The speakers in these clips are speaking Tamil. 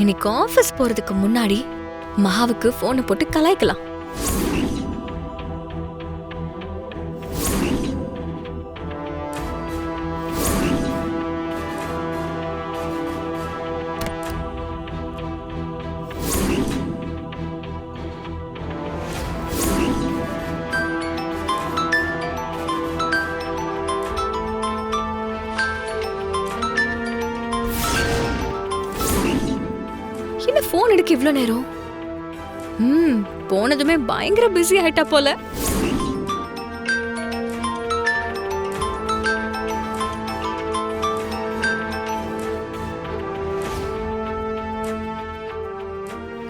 இன்னைக்கு ஆபீஸ் போறதுக்கு முன்னாடி மகாவுக்கு போனை போட்டு கலாய்க்கலாம். என்ன போன் எடுக்க இவ்ளோ நேரம்? போனதுமே பயங்கர பிஸி ஆயிட்டா போல.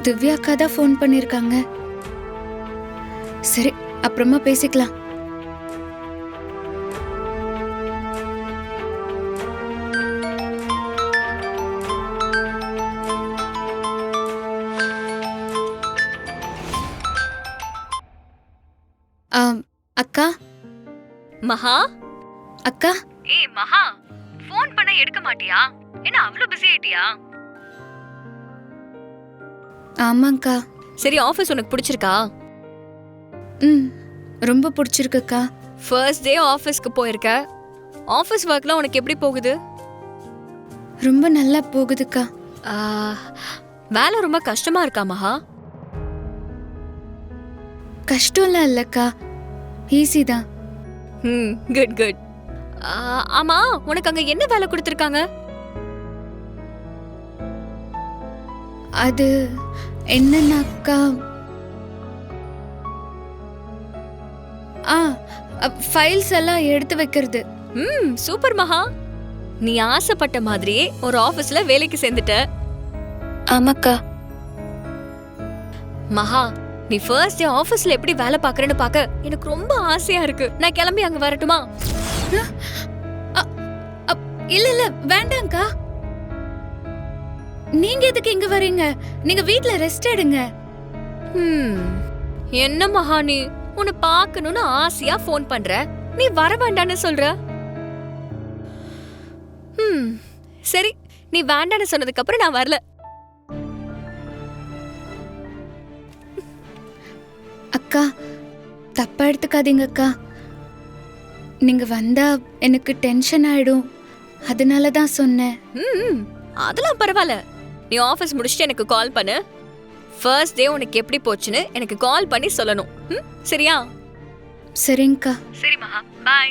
திவ்யா அக்கா தான் ஃபோன் பண்ணிருக்காங்க. சரி, அப்புறமா பேசிக்கலாம். அக்கா. மகா. அக்கா. ஏய் மகா, ஃபோன் பண்ண எடுக்க மாட்டியா? என்ன அவ்ளோ பிஸி ஆயிட்டியா? ஆமாங்கா. சரி, ஆபீஸ் உனக்கு பிடிச்சிருக்கா? ரொம்ப பிடிச்சிருக்குக்கா. ஃபர்ஸ்ட் டே ஆபீஸ்க்கு போயிருக்க. ஆபீஸ் வர்க்லாம் உனக்கு எப்படி போகுது? ரொம்ப நல்லா போகுதுக்கா. வேலை ரொம்ப கஷ்டமா இருக்கா மகா? கஷ்டம்லாம் இல்லக்கா, ஈஸி தான். Good good. ஆமா, உனக்கு அங்க என்ன வேலை கொடுத்திருக்காங்க? அது என்னன்னாக்கா, ஃபைல்ஸ் எல்லாம் எடுத்து வைக்கிறது. சூப்பர் மகா. நீ ஆசைப்பட்ட மாதிரியே ஒரு ஆபீஸ்ல வேலைக்கு சேர்ந்துட்ட. ஆமாக்கா. மகா, நீ ஃபர்ஸ்ட் டே ஆபீஸ்ல எப்படி வேலை பார்க்கறேன்னு பார்க்க எனக்கு ரொம்ப ஆசையா இருக்கு. நான் கிளம்பி அங்க வரட்டுமா? இல்ல இல்ல வேண்டாம்க்கா. நீங்க எதுக்கு இங்க வரீங்க? நீங்க வீட்ல ரெஸ்ட் எடுங்க. என்ன மகா, நீ உன்னை பார்க்கணும்னு ஆசையா ஃபோன் பண்ற, நீ வர வேண்டான்னு சொல்ற. சரி, நீ வேண்டான்னு சொன்னதுக்கு அப்புறம் நான் வரல. அக்கா, தப்பா எடுத்துக்காதீங்க அக்கா. நீங்க வந்தா எனக்கு டென்ஷன் ஆயிடும், அதனால தான் சொன்னேன். அதெல்லாம் பரவாயில்ல. நீ ஆபீஸ் முடிச்சுட்டு எனக்கு கால் பண்ணு. ஃபர்ஸ்ட் டே உனக்கு எப்படி போச்சுன்னு எனக்கு கால் பண்ணி சொல்லணும். சரியா? சரிங்கக்கா. சரி மகா, பை.